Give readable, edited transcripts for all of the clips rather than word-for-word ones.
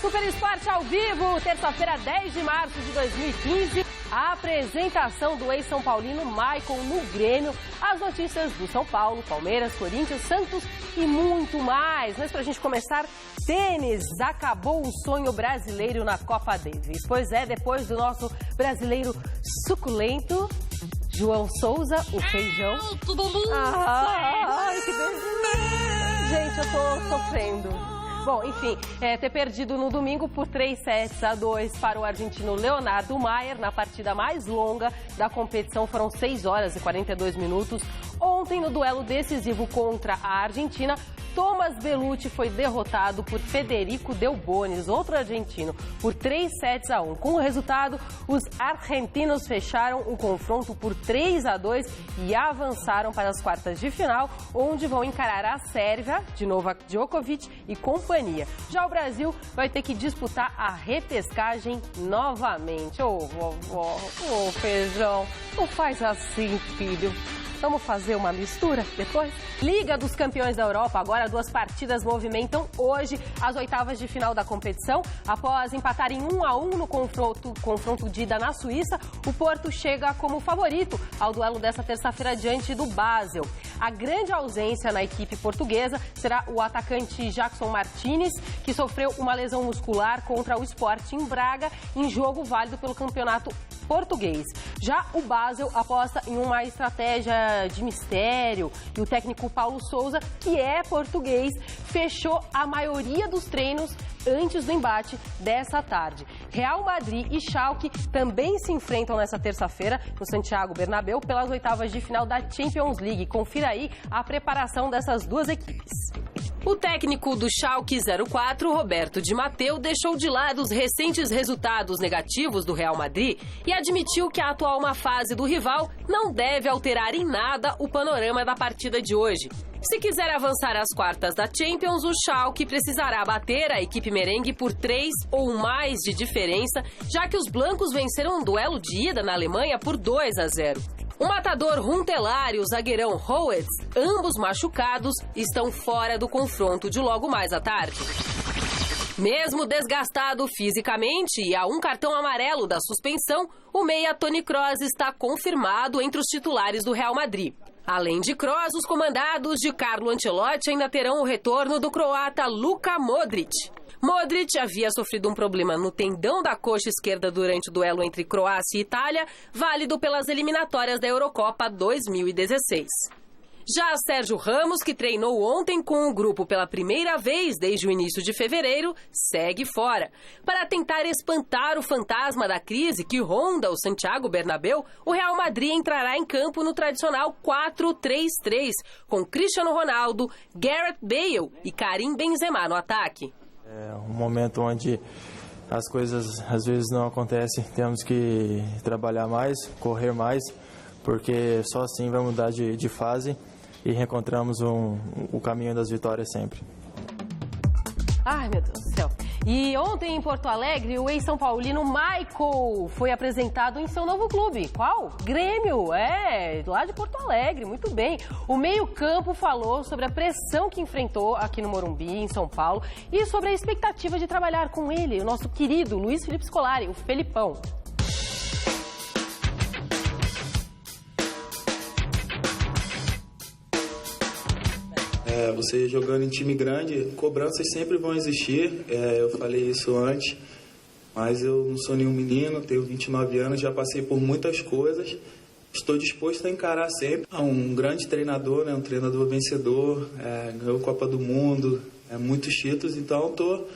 Super Esporte ao vivo, terça-feira, 10 de março de 2015. A apresentação do ex-São Paulino Maicon no Grêmio. As notícias do São Paulo, Palmeiras, Corinthians, Santos e muito mais. Mas pra gente começar, tênis. Acabou o sonho brasileiro na Copa Davis. Pois é, depois do nosso brasileiro suculento, João Souza, o feijão. Que delícia! Ai, que delícia! Gente, eu tô sofrendo. Bom, enfim, ter perdido no domingo por 3-2 para o argentino Leonardo Maier na partida mais longa da competição. Foram 6 horas e 42 minutos. Ontem, no duelo decisivo contra a Argentina, Thomas Bellucci foi derrotado por Federico Delbonis, outro argentino, por 3-1. Com o resultado, os argentinos fecharam o confronto por 3-2 e avançaram para as quartas de final, onde vão encarar a Sérvia, de Novak Djokovic e companhia. Já o Brasil vai ter que disputar a repescagem novamente. Ô, vovó, ô, feijão, não faz assim, filho. Vamos fazer uma mistura depois? Liga dos Campeões da Europa. Agora 2 partidas movimentam hoje as oitavas de final da competição. Após empatar em 1-1 no confronto de ida na Suíça, o Porto chega como favorito ao duelo dessa terça-feira diante do Basel. A grande ausência na equipe portuguesa será o atacante Jackson Martínez, que sofreu uma lesão muscular contra o Sporting Braga em jogo válido pelo campeonato português. Já o Basel aposta em uma estratégia de mistério e o técnico Paulo Sousa, que é português, fechou a maioria dos treinos antes do embate dessa tarde. Real Madrid e Schalke também se enfrentam nessa terça-feira no Santiago Bernabéu pelas oitavas de final da Champions League. Confira aí a preparação dessas duas equipes. O técnico do Schalke 04, Roberto Di Matteo, deixou de lado os recentes resultados negativos do Real Madrid e admitiu que a atual má fase do rival não deve alterar em nada o panorama da partida de hoje. Se quiser avançar às quartas da Champions, o Schalke precisará bater a equipe merengue por 3 ou mais de diferença, já que os blancos venceram um duelo de ida na Alemanha por 2-0. O matador Huntelaar e o zagueirão Hoedes, ambos machucados, estão fora do confronto de logo mais à tarde. Mesmo desgastado fisicamente e a um cartão amarelo da suspensão, o meia Toni Kroos está confirmado entre os titulares do Real Madrid. Além de Kroos, os comandados de Carlo Ancelotti ainda terão o retorno do croata Luka Modric. Modric havia sofrido um problema no tendão da coxa esquerda durante o duelo entre Croácia e Itália, válido pelas eliminatórias da Eurocopa 2016. Já Sérgio Ramos, que treinou ontem com o grupo pela primeira vez desde o início de fevereiro, segue fora. Para tentar espantar o fantasma da crise que ronda o Santiago Bernabéu, o Real Madrid entrará em campo no tradicional 4-3-3, com Cristiano Ronaldo, Gareth Bale e Karim Benzema no ataque. É um momento onde as coisas às vezes não acontecem, temos que trabalhar mais, correr mais, porque só assim vamos mudar de fase e reencontramos o caminho das vitórias sempre. Ai, meu Deus do céu. E ontem em Porto Alegre, o ex-São Paulino Maicon foi apresentado em seu novo clube. Qual? Grêmio, lá de Porto Alegre, muito bem. O meio-campo falou sobre a pressão que enfrentou aqui no Morumbi, em São Paulo, e sobre a expectativa de trabalhar com ele, o nosso querido Luiz Felipe Scolari, o Felipão. Você jogando em time grande, cobranças sempre vão existir, eu falei isso antes, mas eu não sou nenhum menino, tenho 29 anos, já passei por muitas coisas, estou disposto a encarar sempre. Um grande treinador, um treinador vencedor, ganhou Copa do Mundo, muitos títulos, então estou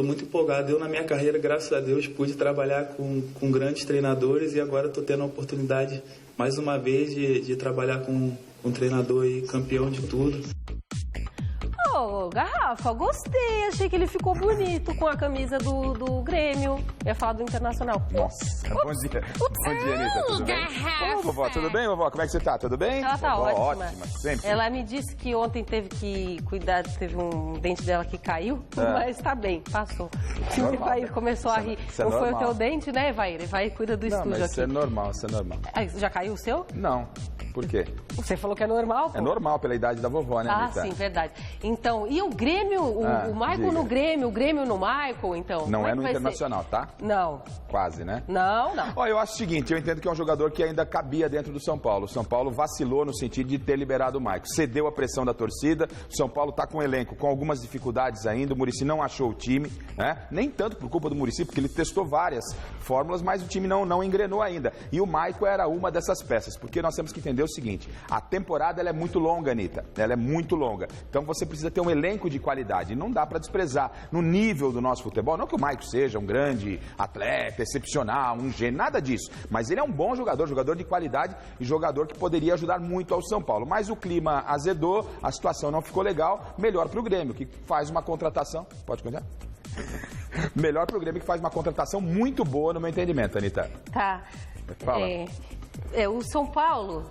muito empolgado. Eu, na minha carreira, graças a Deus, pude trabalhar com grandes treinadores e agora estou tendo a oportunidade, mais uma vez, de trabalhar com um treinador e campeão de tudo. Ô, Garrafa, gostei. Achei que ele ficou bonito com a camisa do Grêmio. Eu ia falar do Internacional. Nossa, bom dia. Bom dia, Anitta. Tudo bem? Ô, vovó, tudo bem, vovó? Como é que você tá? Tudo bem? Ela tá vovó, ótima. Sempre. Ela me disse que ontem teve que cuidar, teve um dente dela que caiu, mas tá bem, passou. O Evair começou a rir. Não foi o teu dente, né, Evair? Evair cuida do estúdio mas aqui. Isso é normal, isso é normal. Já caiu o seu? Não. Por quê? Você falou que é normal, pô. É normal pela idade da vovó, né, Anitta? Sim, verdade. Então, e o Grêmio, o Michael diga. no Grêmio, o Grêmio no Michael, então? Não é no vai Internacional, ser? tá? Não. Quase, né? Não. Olha, eu acho o seguinte, eu entendo que é um jogador que ainda cabia dentro do São Paulo. O São Paulo vacilou no sentido de ter liberado o Michael. Cedeu a pressão da torcida, o São Paulo está com um elenco com algumas dificuldades ainda, o Muricy não achou o time, né? Nem tanto por culpa do Muricy, porque ele testou várias fórmulas, mas o time não engrenou ainda. E o Michael era uma dessas peças, porque nós temos que entender o seguinte, a temporada ela é muito longa, Anitta, ela é muito longa. Então você precisa ter um elenco de qualidade, e não dá para desprezar. No nível do nosso futebol, não que o Michael seja um grande atleta, excepcional, um gênio, nada disso, mas ele é um bom jogador, jogador de qualidade e jogador que poderia ajudar muito ao São Paulo. Mas o clima azedou, a situação não ficou legal, melhor para o Grêmio, que faz uma contratação... Pode continuar? Melhor para o Grêmio, que faz uma contratação muito boa no meu entendimento, Anitta. Tá. Fala. O São Paulo,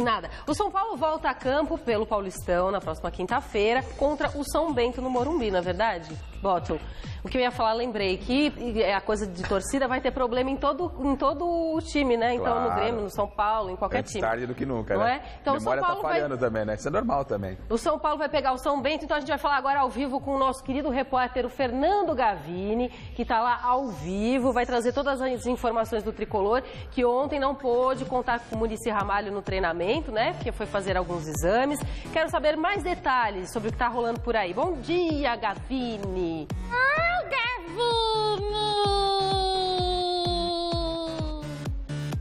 nada. O São Paulo volta a campo pelo Paulistão na próxima quinta-feira contra o São Bento no Morumbi, não é verdade? Bottom. O que eu ia falar, lembrei que a coisa de torcida vai ter problema em todo o time, né? Então, Claro. no Grêmio, no São Paulo, em qualquer Antes time. tarde do que nunca, Não né? é? Então, a memória o São Paulo tá falhando também, né? Isso é normal também. O São Paulo vai pegar o São Bento, então a gente vai falar agora ao vivo com o nosso querido repórter, o Fernando Gavini, que está lá ao vivo, vai trazer todas as informações do Tricolor, que ontem não pôde contar com o Muricy Ramalho no treinamento, né? Porque foi fazer alguns exames. Quero saber mais detalhes sobre o que está rolando por aí. Bom dia, Gavini!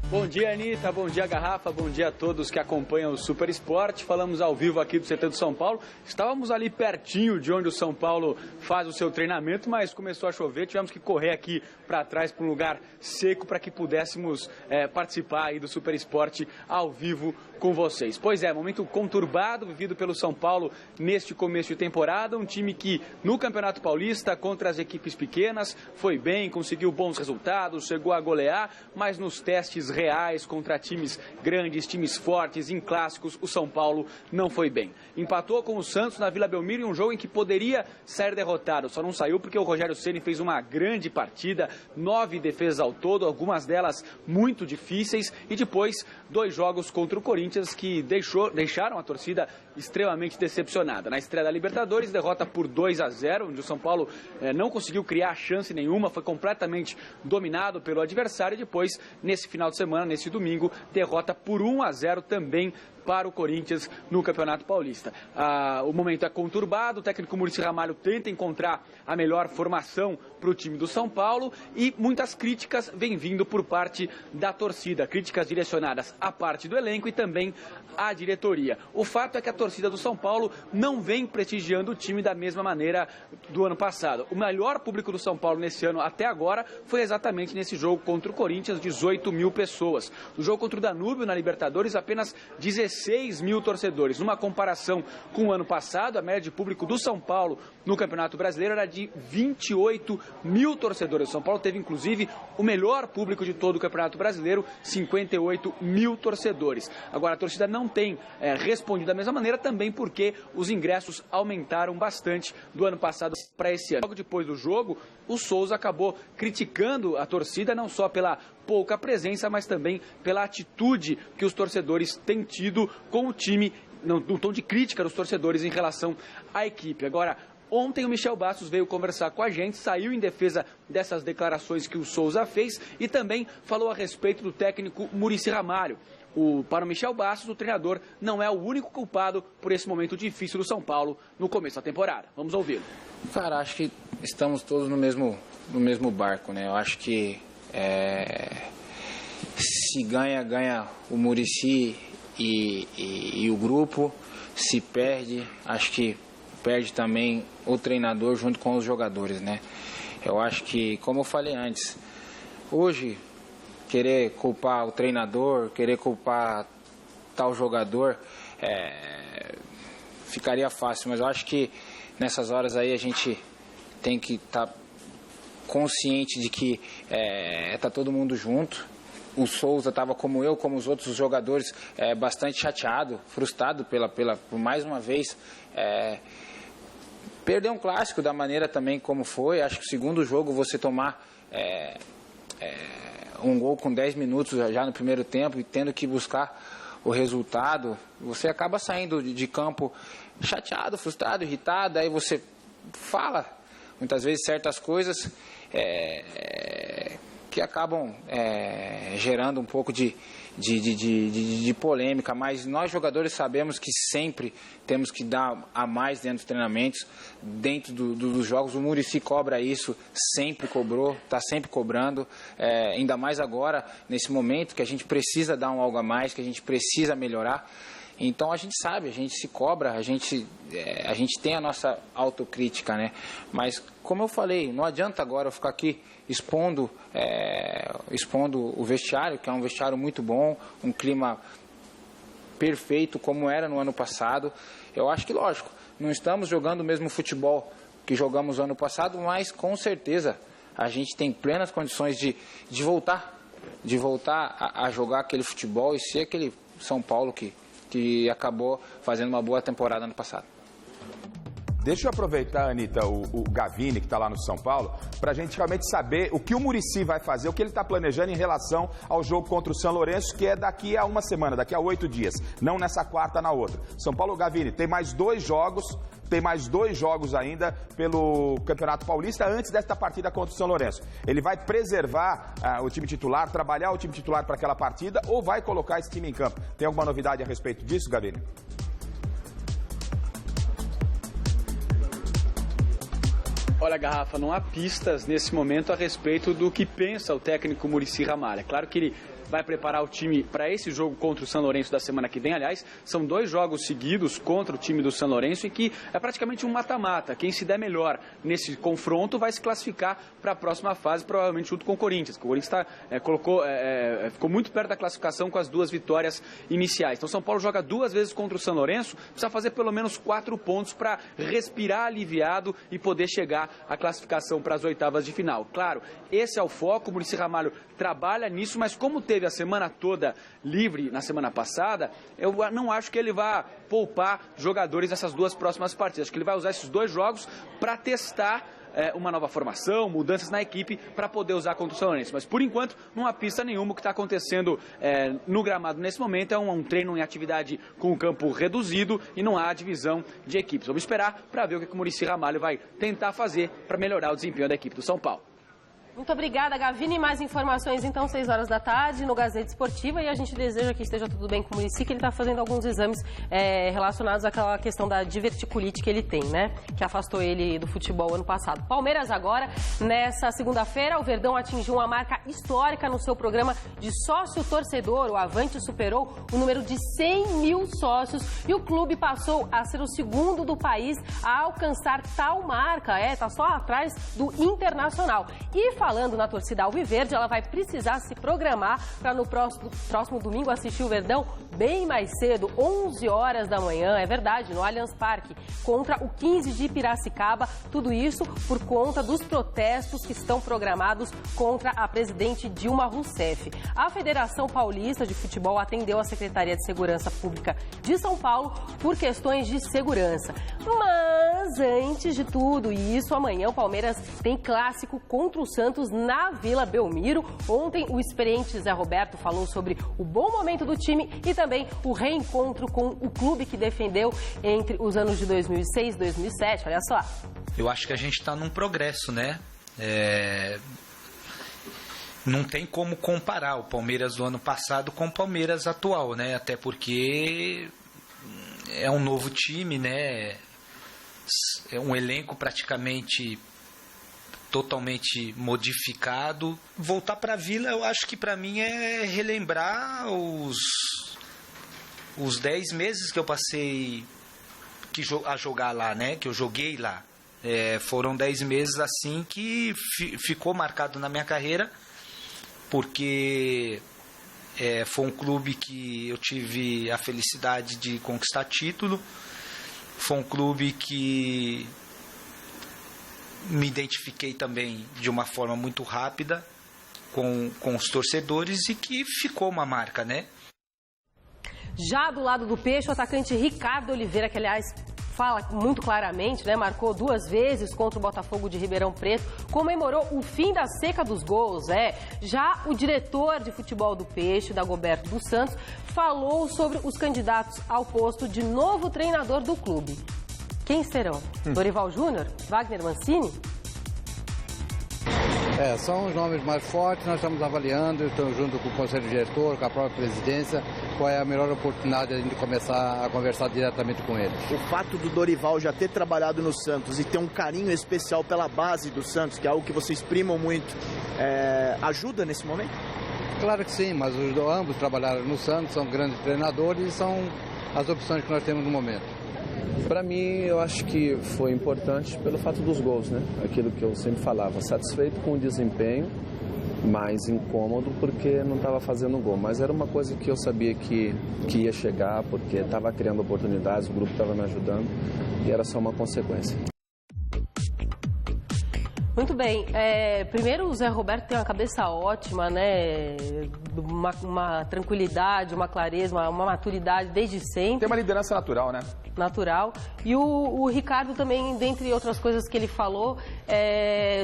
Bom dia, Anitta, bom dia, Garrafa, bom dia a todos que acompanham o Super Esporte. Falamos ao vivo aqui do CT do São Paulo. Estávamos ali pertinho de onde o São Paulo faz o seu treinamento, mas começou a chover, tivemos que correr aqui para trás, para um lugar seco, para que pudéssemos participar aí do Super Esporte ao vivo com vocês. Pois é, momento conturbado vivido pelo São Paulo neste começo de temporada, um time que no Campeonato Paulista, contra as equipes pequenas, foi bem, conseguiu bons resultados, chegou a golear, mas nos testes reais contra times grandes, times fortes, em clássicos, o São Paulo não foi bem. Empatou com o Santos na Vila Belmiro em um jogo em que poderia sair derrotado, só não saiu porque o Rogério Ceni fez uma grande partida, 9 defesas ao todo, algumas delas muito difíceis, e depois 2 jogos contra o Corinthians que deixaram a torcida extremamente decepcionada. Na estreia da Libertadores, derrota por 2-0, onde o São Paulo não conseguiu criar chance nenhuma, foi completamente dominado pelo adversário, e depois, nesse final de semana, nesse domingo, derrota por 1-0 também para o Corinthians no Campeonato Paulista. O momento é conturbado, o técnico Muricy Ramalho tenta encontrar a melhor formação para o time do São Paulo e muitas críticas vêm vindo por parte da torcida, críticas direcionadas à parte do elenco e também à diretoria. O fato é que a torcida do São Paulo não vem prestigiando o time da mesma maneira do ano passado. O melhor público do São Paulo nesse ano até agora foi exatamente nesse jogo contra o Corinthians, 18 mil pessoas. No jogo contra o Danúbio, na Libertadores, apenas 16 mil torcedores. Numa comparação com o ano passado, a média de público do São Paulo no Campeonato Brasileiro era de 28 mil torcedores. O São Paulo teve, inclusive, o melhor público de todo o Campeonato Brasileiro, 58 mil torcedores. Agora, a torcida não tem respondido da mesma maneira, também porque os ingressos aumentaram bastante do ano passado para esse ano. Logo depois do jogo, o Souza acabou criticando a torcida, não só pela pouca presença, mas também pela atitude que os torcedores têm tido com o time, no tom de crítica dos torcedores em relação à equipe. Agora, ontem o Michel Bastos veio conversar com a gente, saiu em defesa dessas declarações que o Souza fez e também falou a respeito do técnico Muricy Ramalho. Para o Michel Bastos, o treinador não é o único culpado por esse momento difícil do São Paulo no começo da temporada. Vamos ouvi-lo. Cara, acho que estamos todos no mesmo barco, né? Eu acho que se ganha o Muricy e o grupo, se perde, acho que perde também o treinador junto com os jogadores, né? Eu acho que, como eu falei antes, hoje querer culpar o treinador, querer culpar tal jogador, ficaria fácil, mas eu acho que nessas horas aí a gente tem que estar consciente de que tá todo mundo junto. O Souza estava como eu, como os outros jogadores, bastante chateado, frustrado por mais uma vez perder um clássico da maneira também como foi. Acho que o segundo jogo você tomar um gol com 10 minutos já no primeiro tempo e tendo que buscar o resultado, você acaba saindo de campo chateado, frustrado, irritado, aí você fala muitas vezes certas coisas que acabam gerando um pouco de polêmica, mas nós jogadores sabemos que sempre temos que dar a mais dentro dos treinamentos, dentro dos jogos. O Muricy cobra isso, sempre cobrou, está sempre cobrando, ainda mais agora, nesse momento que a gente precisa dar um algo a mais, que a gente precisa melhorar. Então a gente sabe, a gente se cobra, a gente tem a nossa autocrítica, né? Mas como eu falei, não adianta agora eu ficar aqui expondo o vestiário, que é um vestiário muito bom, um clima perfeito como era no ano passado. Eu acho que, lógico, não estamos jogando o mesmo futebol que jogamos no ano passado, mas com certeza a gente tem plenas condições de voltar a jogar aquele futebol e ser aquele São Paulo que acabou fazendo uma boa temporada ano passado. Deixa eu aproveitar, Anitta, o Gavini, que está lá no São Paulo, para a gente realmente saber o que o Muricy vai fazer, o que ele está planejando em relação ao jogo contra o São Lourenço, que é daqui a uma semana, daqui a 8 dias, não nessa quarta, na outra. São Paulo, Gavini, tem mais 2 jogos ainda pelo Campeonato Paulista antes desta partida contra o São Lourenço. Ele vai preservar o time titular, trabalhar o time titular para aquela partida ou vai colocar esse time em campo? Tem alguma novidade a respeito disso, Gavini? Olha, Garrafa, não há pistas nesse momento a respeito do que pensa o técnico Muricy Ramalho. É claro que ele vai preparar o time para esse jogo contra o São Lourenço da semana que vem. Aliás, são 2 jogos seguidos contra o time do São Lourenço e que é praticamente um mata-mata. Quem se der melhor nesse confronto vai se classificar para a próxima fase, provavelmente junto com o Corinthians. O Corinthians ficou muito perto da classificação com as 2 vitórias iniciais. Então, São Paulo joga 2 vezes contra o São Lourenço, precisa fazer pelo menos 4 pontos para respirar aliviado e poder chegar à classificação para as oitavas de final. Claro, esse é o foco, o Muricy Ramalho trabalha nisso, mas como teve a semana toda livre na semana passada, eu não acho que ele vá poupar jogadores nessas 2 próximas partidas. Acho que ele vai usar esses 2 jogos para testar uma nova formação, mudanças na equipe para poder usar contra o São Lourenço. Mas por enquanto não há pista nenhuma. O que está acontecendo no gramado nesse momento é um treino em atividade com o campo reduzido e não há divisão de equipes. Vamos esperar para ver o que o Muricy Ramalho vai tentar fazer para melhorar o desempenho da equipe do São Paulo. Muito obrigada, Gavini. Mais informações, então, 6 horas da tarde, no Gazeta Esportiva. E a gente deseja que esteja tudo bem com o Muricy, que ele está fazendo alguns exames relacionados àquela questão da diverticulite que ele tem, né? Que afastou ele do futebol ano passado. Palmeiras agora, nessa segunda-feira, o Verdão atingiu uma marca histórica no seu programa de sócio-torcedor. O Avante superou o número de 100 mil sócios e o clube passou a ser o segundo do país a alcançar tal marca. Está só atrás do Internacional. E falando na torcida alviverde, ela vai precisar se programar para no próximo domingo assistir o Verdão bem mais cedo, 11 horas da manhã, é verdade, no Allianz Parque, contra o 15 de Piracicaba. Tudo isso por conta dos protestos que estão programados contra a presidente Dilma Rousseff. A Federação Paulista de Futebol atendeu a Secretaria de Segurança Pública de São Paulo por questões de segurança. Mas, antes de tudo isso, amanhã o Palmeiras tem clássico contra o Santos na Vila Belmiro. Ontem o experiente Zé Roberto falou sobre o bom momento do time e também o reencontro com o clube que defendeu entre os anos de 2006 e 2007. Olha só. Eu acho que a gente está num progresso, né? Não tem como comparar o Palmeiras do ano passado com o Palmeiras atual, né? Até porque é um novo time, né? É um elenco praticamente totalmente modificado. Voltar para a Vila, eu acho que para mim é relembrar os 10 meses que eu passei a jogar lá, né? Que eu joguei lá. Foram 10 meses assim que ficou marcado na minha carreira, porque foi um clube que eu tive a felicidade de conquistar título. Foi um clube que me identifiquei também de uma forma muito rápida com os torcedores e que ficou uma marca, né? Já do lado do Peixe, o atacante Ricardo Oliveira, que aliás fala muito claramente, né? Marcou 2 vezes contra o Botafogo de Ribeirão Preto, comemorou o fim da seca dos gols. Já o diretor de futebol do Peixe, Dagoberto dos Santos, falou sobre os candidatos ao posto de novo treinador do clube. Quem serão? Dorival Júnior? Wagner Mancini? São os nomes mais fortes, nós estamos avaliando, estamos junto com o Conselho Diretor, com a própria presidência, qual é a melhor oportunidade de a gente começar a conversar diretamente com eles. O fato do Dorival já ter trabalhado no Santos e ter um carinho especial pela base do Santos, que é algo que vocês primam muito, ajuda nesse momento? Claro que sim, mas ambos trabalharam no Santos, são grandes treinadores e são as opções que nós temos no momento. Para mim, eu acho que foi importante pelo fato dos gols, né? Aquilo que eu sempre falava, satisfeito com o desempenho, mas incômodo porque não estava fazendo gol. Mas era uma coisa que eu sabia que ia chegar, porque estava criando oportunidades, o grupo estava me ajudando e era só uma consequência. Muito bem. Primeiro, o Zé Roberto tem uma cabeça ótima, né? Uma tranquilidade, uma clareza, uma maturidade desde sempre. Tem uma liderança natural, né? Natural. E o Ricardo também, dentre outras coisas que ele falou,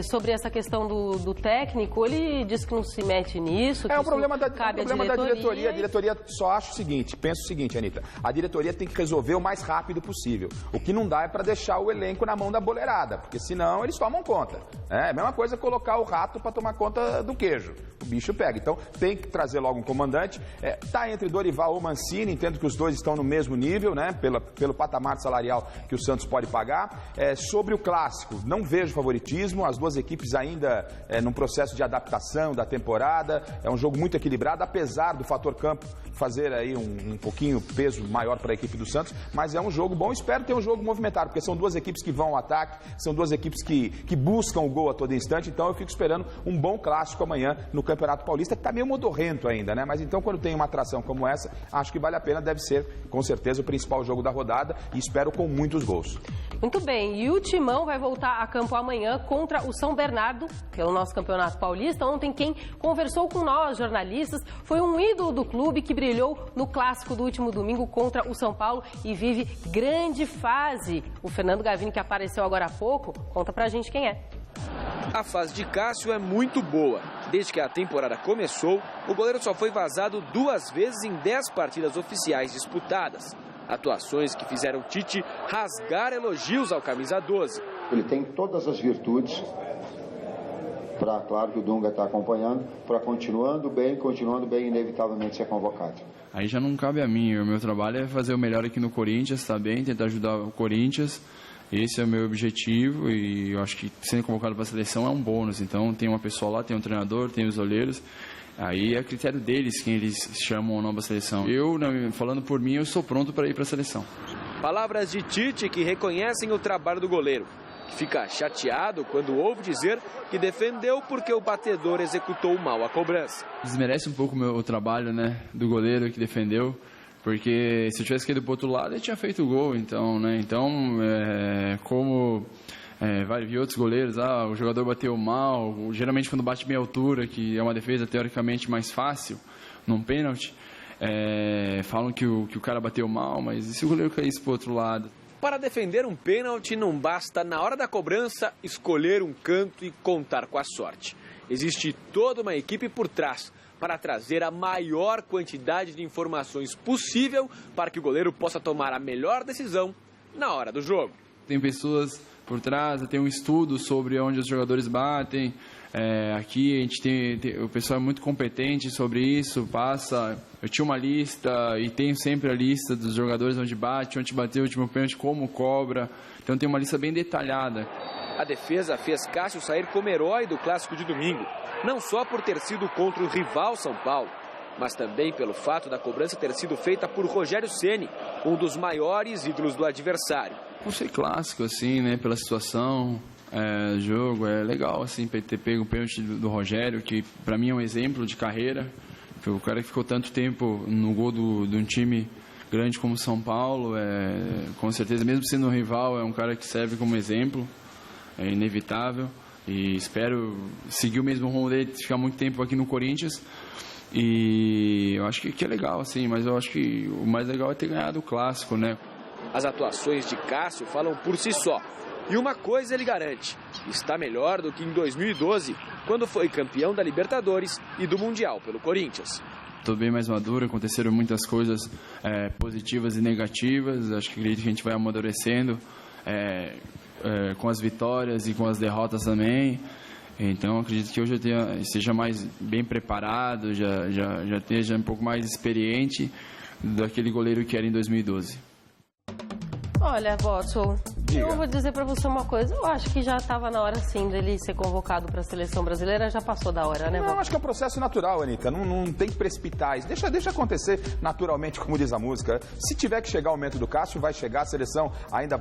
sobre essa questão do técnico, ele disse que não se mete nisso. É um problema da diretoria. A diretoria só acha o seguinte, pensa o seguinte, Anitta, a diretoria tem que resolver o mais rápido possível. O que não dá é para deixar o elenco na mão da boleirada, porque senão eles tomam conta. É a mesma coisa colocar o rato para tomar conta do queijo. O bicho pega. Então tem que trazer logo um comandante. Tá entre Dorival ou Mancini, entendo que os dois estão no mesmo nível, né? Pelo patamar salarial que o Santos pode pagar. Sobre o clássico, não vejo favoritismo. As duas equipes ainda num processo de adaptação da temporada. É um jogo muito equilibrado, apesar do fator campo fazer aí um pouquinho peso maior para a equipe do Santos, mas é um jogo bom. Espero ter um jogo movimentado, porque são duas equipes que vão ao ataque, são duas equipes que buscam o gol a todo instante, então eu fico esperando um bom clássico amanhã no Campeonato Paulista, que está meio modorrento ainda, né? Mas então quando tem uma atração como essa, acho que vale a pena, deve ser com certeza o principal jogo da rodada e espero com muitos gols. Muito bem, e o Timão vai voltar a campo amanhã contra o São Bernardo, pelo nosso Campeonato Paulista. Ontem quem conversou com nós, jornalistas, foi um ídolo do clube que brilhou no clássico do último domingo contra o São Paulo e vive grande fase. O Fernando Gavini, que apareceu agora há pouco, conta pra gente quem é. A fase de Cássio é muito boa. Desde que a temporada começou, o goleiro só foi vazado 2 vezes em 10 partidas oficiais disputadas. Atuações que fizeram Tite rasgar elogios ao camisa 12. Ele tem todas as virtudes para, claro que o Dunga está acompanhando, para continuando bem, inevitavelmente ser convocado. Aí já não cabe a mim, o meu trabalho é fazer o melhor aqui no Corinthians, tá bem, tentar ajudar o Corinthians. Esse é o meu objetivo e eu acho que sendo convocado para a seleção é um bônus. Então tem uma pessoa lá, tem um treinador, tem os olheiros. Aí é critério deles quem eles chamam ou não para a seleção. Eu, falando por mim, eu sou pronto para ir para a seleção. Palavras de Tite que reconhecem o trabalho do goleiro, que fica chateado quando ouve dizer que defendeu porque o batedor executou mal a cobrança. Desmerece um pouco o trabalho, né, do goleiro que defendeu. Porque se eu tivesse caído para o outro lado, ele tinha feito o gol, então, né? Então, como vai vir outros goleiros, o jogador bateu mal, geralmente quando bate meia altura, que é uma defesa teoricamente mais fácil, num pênalti, falam que o cara bateu mal, mas e se o goleiro caísse para o outro lado? Para defender um pênalti, não basta, na hora da cobrança, escolher um canto e contar com a sorte. Existe toda uma equipe por trás para trazer a maior quantidade de informações possível para que o goleiro possa tomar a melhor decisão na hora do jogo. Tem pessoas por trás, tem um estudo sobre onde os jogadores batem. Aqui a gente o pessoal é muito competente sobre isso, eu tinha uma lista e tenho sempre a lista dos jogadores onde bateu o último pênalti, como cobra, então tem uma lista bem detalhada. A defesa fez Cássio sair como herói do clássico de domingo, não só por ter sido contra o rival São Paulo, mas também pelo fato da cobrança ter sido feita por Rogério Ceni, um dos maiores ídolos do adversário. Por ser clássico, assim, né, pela situação, jogo, é legal, assim, ter pego o pênalti do Rogério, que para mim é um exemplo de carreira. Foi o cara que ficou tanto tempo no gol de um time grande como São Paulo, com certeza, mesmo sendo um rival, é um cara que serve como exemplo, é inevitável. E espero seguir o mesmo rumo dele, ficar muito tempo aqui no Corinthians. E eu acho que é legal, assim, mas eu acho que o mais legal é ter ganhado o clássico, né? As atuações de Cássio falam por si só. E uma coisa ele garante, está melhor do que em 2012, quando foi campeão da Libertadores e do Mundial pelo Corinthians. Estou bem mais maduro, aconteceram muitas coisas positivas e negativas, acho que acredito que a gente vai amadurecendo com as vitórias e com as derrotas também. Então, acredito que hoje eu esteja mais bem preparado, já esteja um pouco mais experiente daquele goleiro que era em 2012. Olha, Watson, eu vou dizer pra você uma coisa. Eu acho que já estava na hora, sim, dele ser convocado para a seleção brasileira. Já passou da hora, né, Watson? Não, acho que é um processo natural, Anitta. Não tem que precipitar. Deixa acontecer naturalmente, como diz a música. Se tiver que chegar o momento do Cássio, vai chegar. A seleção ainda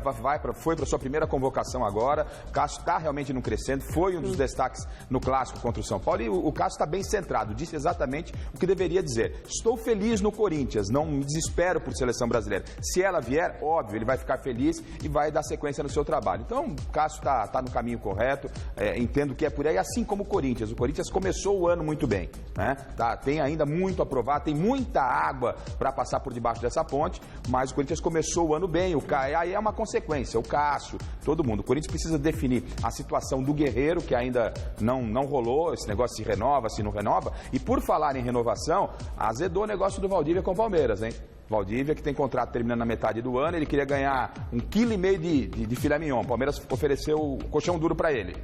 foi para sua primeira convocação agora. O Cássio está realmente não crescendo. Foi um dos destaques no Clássico contra o São Paulo. E o Cássio está bem centrado. Disse exatamente o que deveria dizer. Estou feliz no Corinthians. Não me desespero por seleção brasileira. Se ela vier, óbvio, ele vai ficar feliz e vai dar sequência no seu trabalho. Então, o Cássio está no caminho correto, entendo que é por aí, assim como o Corinthians. O Corinthians começou o ano muito bem, né? Tem ainda muito a provar, tem muita água para passar por debaixo dessa ponte, mas o Corinthians começou o ano bem, aí é uma consequência, o Cássio, todo mundo. O Corinthians precisa definir a situação do Guerreiro, que ainda não rolou, esse negócio se renova, se não renova, e por falar em renovação, azedou o negócio do Valdívia com o Palmeiras, hein? Valdívia, que tem contrato terminando na metade do ano, ele queria ganhar 1,5 kg de filé mignon. O Palmeiras ofereceu o colchão duro para ele.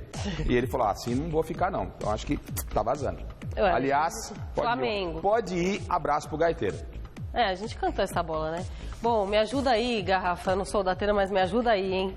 E ele falou, assim não vou ficar não. Então acho que tá vazando. Aliás, pode ir, abraço pro gaiteiro. A gente cantou essa bola, né? Bom, me ajuda aí, Garrafa, eu não sou dateira, mas me ajuda aí, hein?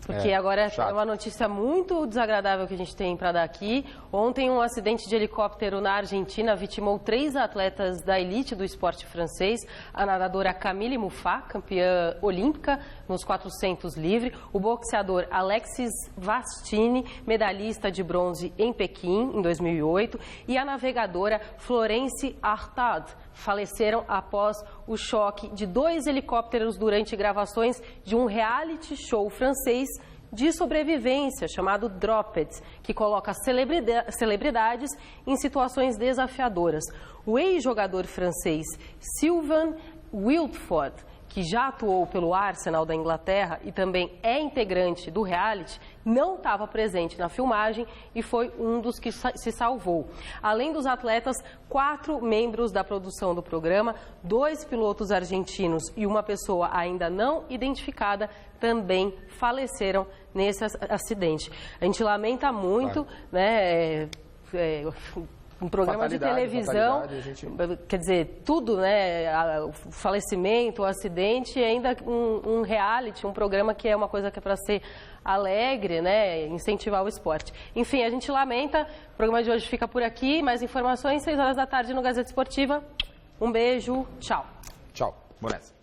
Porque agora é uma notícia muito desagradável que a gente tem para dar aqui. Ontem, um acidente de helicóptero na Argentina vitimou 3 atletas da elite do esporte francês. A nadadora Camille Muffat, campeã olímpica nos 400 livre. O boxeador Alexis Vastini, medalhista de bronze em Pequim, em 2008. E a navegadora Florence Artaud faleceram após o choque de 2 helicópteros durante gravações de um reality show francês de sobrevivência chamado Dropped, que coloca celebridades em situações desafiadoras. O ex-jogador francês Sylvain Wiltford, que já atuou pelo Arsenal da Inglaterra e também é integrante do reality, não estava presente na filmagem e foi um dos que se salvou. Além dos atletas, 4 membros da produção do programa, 2 pilotos argentinos e uma pessoa ainda não identificada também faleceram nesse acidente. A gente lamenta muito, né? Um programa de televisão, quer dizer, tudo, né? O falecimento, o acidente, e ainda um reality, um programa que é uma coisa que é para ser alegre, né? Incentivar o esporte. Enfim, a gente lamenta. O programa de hoje fica por aqui. Mais informações, 6 horas da tarde no Gazeta Esportiva. Um beijo, tchau. Tchau, Bonessa.